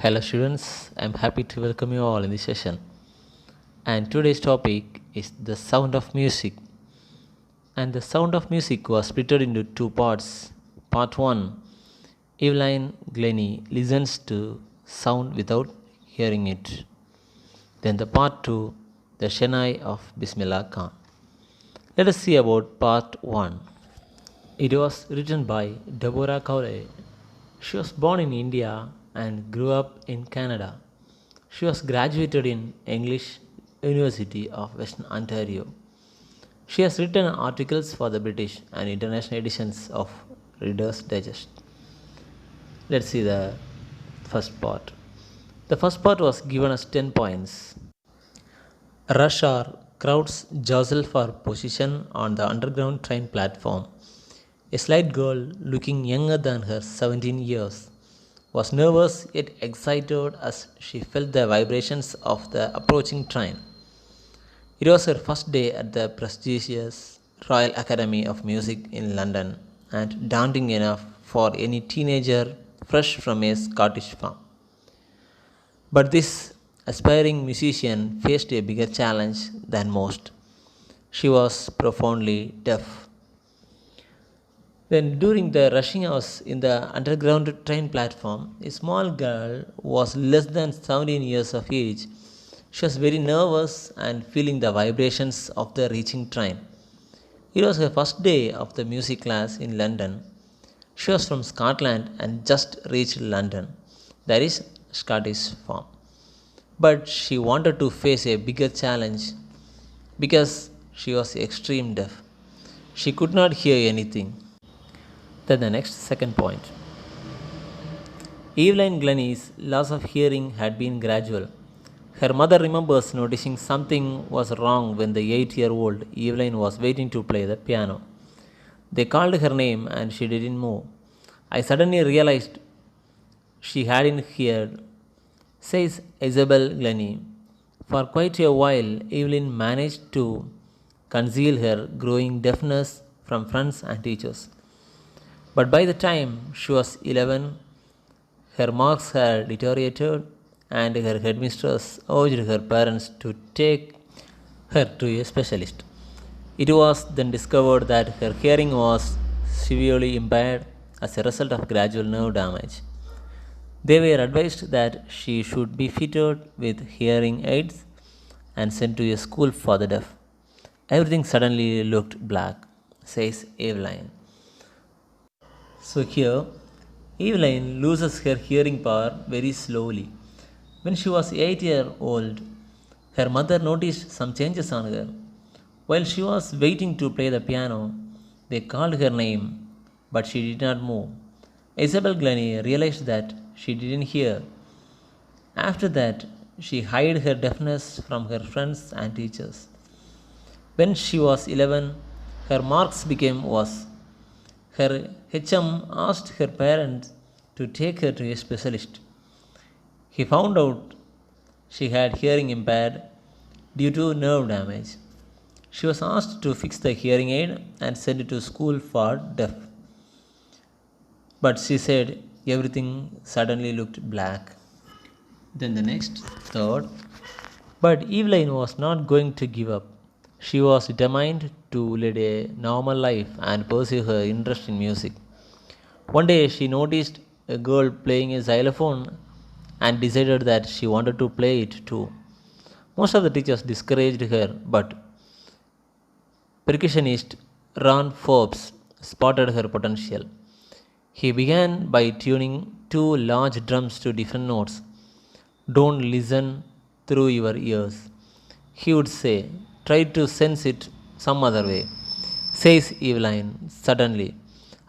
Hello students, I'm happy to welcome you all in this session. And today's topic is the sound of music. And the sound of music was split into two parts. Part 1, Evelyn Glennie listens to sound without hearing it. Then the part 2, the Shenai of Bismillah Khan. Let us see about part 1. It was written by Deborah Cowley. She was born in India and grew up in Canada. She was graduated in English University of Western Ontario. She has written articles for the British and international editions of Reader's Digest. Let's see the first part. The first part was given as 10 points. Rush hour crowds jostle for position on the underground train platform. A slight girl, looking younger than her 17 years, was nervous yet excited as she felt the vibrations of the approaching train. It was her first day at the prestigious Royal Academy of Music in London and daunting enough for any teenager fresh from a Scottish farm. But this aspiring musician faced a bigger challenge than most. She was profoundly deaf. Then, during the rushing hours in the underground train platform, a small girl was less than 17 years of age. She was very nervous and feeling the vibrations of the reaching train. It was her first day of the music class in London. She was from Scotland and just reached London, that is, Scottish farm. But she wanted to face a bigger challenge because she was extreme deaf. She could not hear anything. Then the next second point. Evelyn Glennie's loss of hearing had been gradual. Her mother remembers noticing something was wrong when the 8-year-old Evelyn was waiting to play the piano. They called her name and she didn't move. I suddenly realized she hadn't heard, says Isabel Glennie. For quite a while, Evelyn managed to conceal her growing deafness from friends and teachers. But by the time she was 11, her marks had deteriorated and her headmistress urged her parents to take her to a specialist. It was then discovered that her hearing was severely impaired as a result of gradual nerve damage. They were advised that she should be fitted with hearing aids and sent to a school for the deaf. Everything suddenly looked black, says Evelyn. So here, Evelyn loses her hearing power very slowly. When she was 8 years old, her mother noticed some changes on her. While she was waiting to play the piano, they called her name, but she did not move. Isabel Glennie realized that she didn't hear. After that, she hid her deafness from her friends and teachers. When she was 11, her marks became worse. Her HM asked her parents to take her to a specialist. He found out she had hearing impaired due to nerve damage. She was asked to fix the hearing aid and send it to school for deaf. But she said everything suddenly looked black. Then the next, third. But Evelyn was not going to give up. She was determined to lead a normal life and pursue her interest in music. One day she noticed a girl playing a xylophone and decided that she wanted to play it too. Most of the teachers discouraged her, but percussionist Ron Forbes spotted her potential. He began by tuning two large drums to different notes. Don't listen through your ears, he would say. Try to sense it some other way, says Evelyn. Suddenly,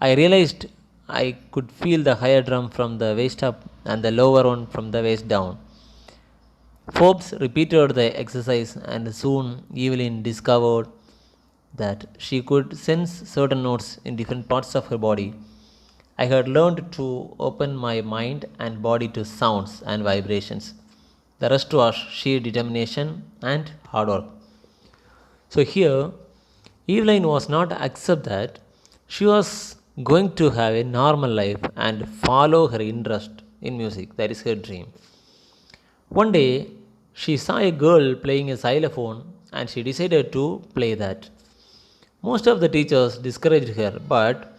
I realized I could feel the higher drum from the waist up and the lower one from the waist down. Forbes repeated the exercise, and soon Evelyn discovered that she could sense certain notes in different parts of her body. I had learned to open my mind and body to sounds and vibrations. The rest was sheer determination and hard work. So here, Evelyn was not accept that she was going to have a normal life and follow her interest. in music. That is her dream. One day, she saw a girl playing a xylophone and she decided to play that. Most of the teachers discouraged her, but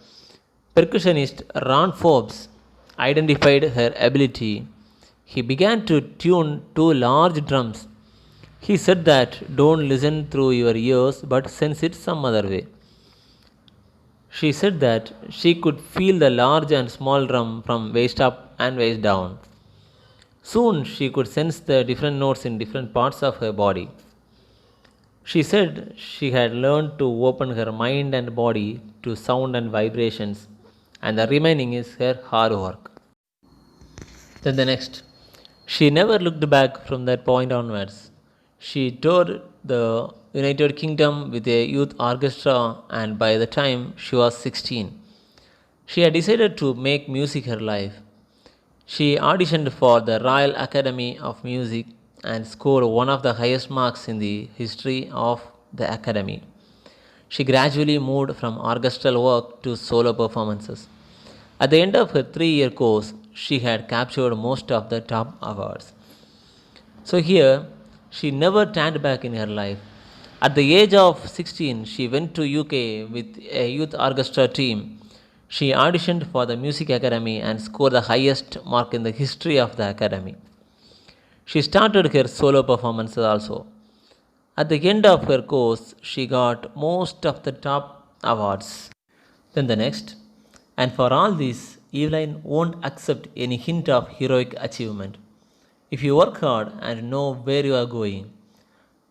percussionist Ron Forbes identified her ability. He began to tune two large drums. He said that don't listen through your ears but sense it some other way. She said that she could feel the large and small drum from waist up and waist down. Soon she could sense the different notes in different parts of her body. She said she had learned to open her mind and body to sound and vibrations, and the remaining is her hard work. Then the next. She never looked back from that point onwards. She toured the United Kingdom with a youth orchestra, and by the time she was 16, she had decided to make music her life. She auditioned for the Royal Academy of Music and scored one of the highest marks in the history of the Academy. She gradually moved from orchestral work to solo performances. At the end of her 3 year course, she had captured most of the top awards. So here, she never turned back in her life. At the age of 16, she went to UK with a youth orchestra team. She auditioned for the Music Academy and scored the highest mark in the history of the Academy. She started her solo performances also. At the end of her course, she got most of the top awards. Then the next. And for all this, Evelyn won't accept any hint of heroic achievement. If you work hard and know where you are going,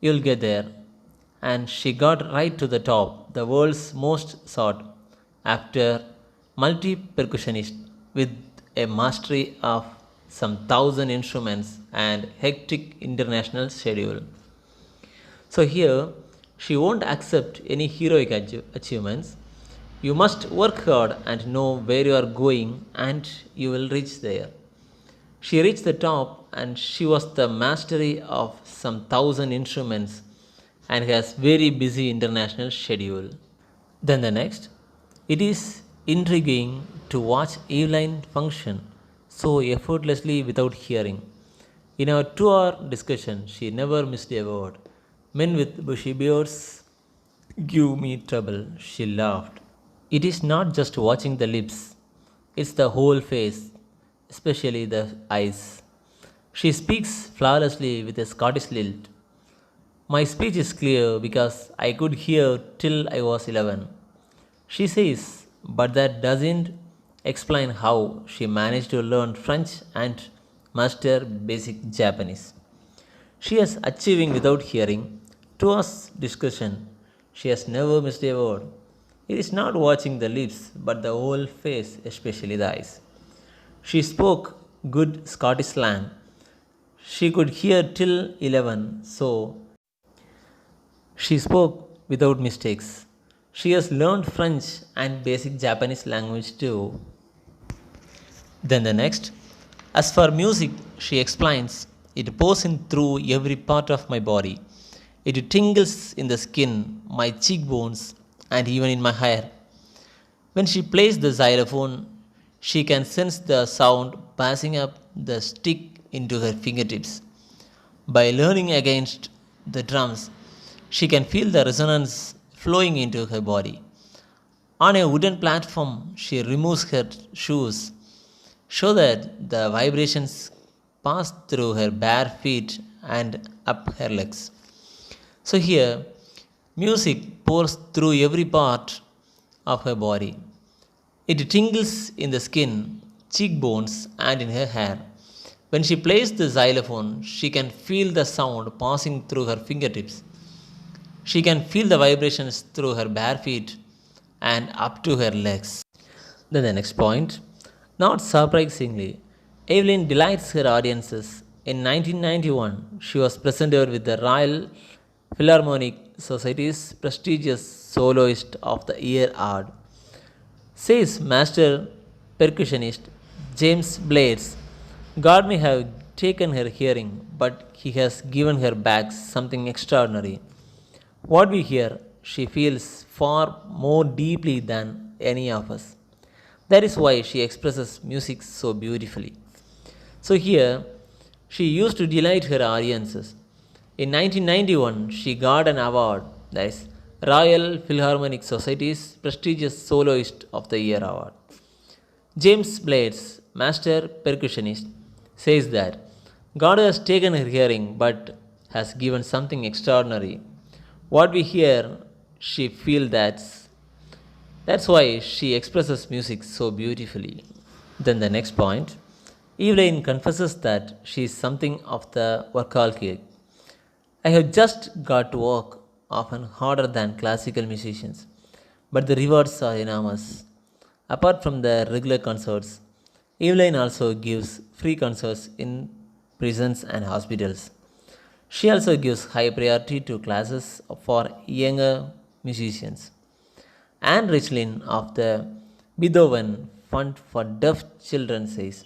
you'll get there. And she got right to the top, the world's most sought after multi percussionist with a mastery of some 1,000 instruments and hectic international schedule. So here, she won't accept any heroic achievements. You must work hard and know where you are going, and you will reach there. She reached the top, and she was the mastery of some 1,000 instruments and has very busy international schedule. Then the next, it is intriguing to watch Evelyn function so effortlessly without hearing. In our 2 hour discussion, she never missed a word. Men with bushy beards give me trouble, she laughed. It is not just watching the lips, it's the whole face, especially the eyes. She speaks flawlessly with a Scottish lilt. My speech is clear because I could hear till I was 11. She says, but that doesn't explain how she managed to learn French and master basic Japanese. She is achieving without hearing. To us discussion, she has never missed a word. It is not watching the lips, but the whole face, especially the eyes. She spoke good Scottish slang. She could hear till 11, so she spoke without mistakes. She has learned French and basic Japanese language too. Then the next. As for music, she explains, it pours in through every part of my body. It tingles in the skin, my cheekbones, and even in my hair. When she plays the xylophone, she can sense the sound passing up the stick into her fingertips. By learning against the drums, she can feel the resonance flowing into her body. On a wooden platform, she removes her shoes so that the vibrations pass through her bare feet and up her legs. So here, music pours through every part of her body. It tingles in the skin, cheekbones, and in her hair. When she plays the xylophone, she can feel the sound passing through her fingertips. She can feel the vibrations through her bare feet and up to her legs. Then the next point. Not surprisingly, Evelyn delights her audiences. In 1991, she was presented with the Royal Philharmonic Society's prestigious Soloist of the Year award. Says master percussionist James Blades, God may have taken her hearing, but he has given her back something extraordinary. What we hear, she feels far more deeply than any of us. That is why she expresses music so beautifully. So here, she used to delight her audiences. In 1991, she got an award, that is, Royal Philharmonic Society's prestigious Soloist of the Year award. James Blades, master percussionist, says that God has taken her hearing but has given something extraordinary. What we hear, she feels that's why she expresses music so beautifully. Then the next point, Evelyn confesses that she is something of the workaholic. I have just got to work, often harder than classical musicians, but the rewards are enormous. Apart from the regular concerts, Evelyn also gives free concerts in prisons and hospitals. She also gives high priority to classes for younger musicians. Anne Richlin of the Beethoven Fund for Deaf Children says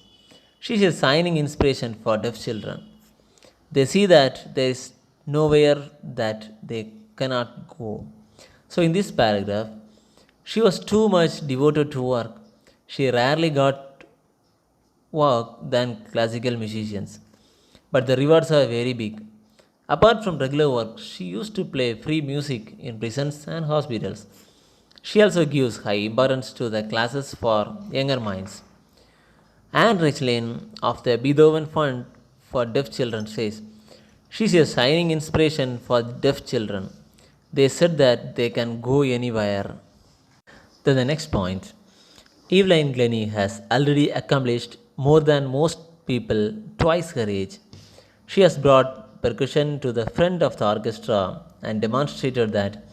she is a shining inspiration for deaf children. They see that there is nowhere that they cannot go. So, in this paragraph, she was too much devoted to work. She rarely got work than classical musicians, but the rewards are very big. Apart from regular work, she used to play free music in prisons and hospitals. She also gives high importance to the classes for younger minds. Anne Richlin of the Beethoven Fund for Deaf Children says she is a shining inspiration for deaf children. They said that they can go anywhere. Then the next point, Evelyn Glennie has already accomplished more than most people twice her age. She has brought percussion to the front of the orchestra and demonstrated that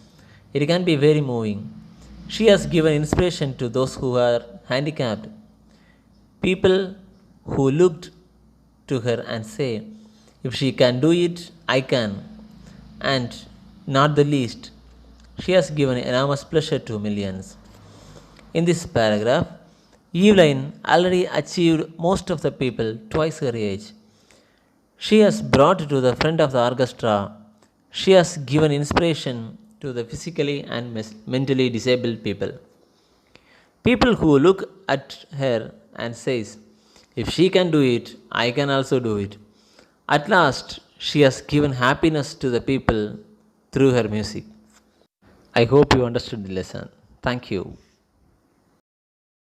it can be very moving. She has given inspiration to those who are handicapped. People who looked to her and say, if she can do it, I can. And not the least, she has given enormous pleasure to millions. In this paragraph, Evelyn already achieved most of the people twice her age. She has brought to the front of the orchestra. She has given inspiration to the physically and mentally disabled people. People who look at her and says, if she can do it, I can also do it. At last, she has given happiness to the people through her music. I hope you understood the lesson. Thank you.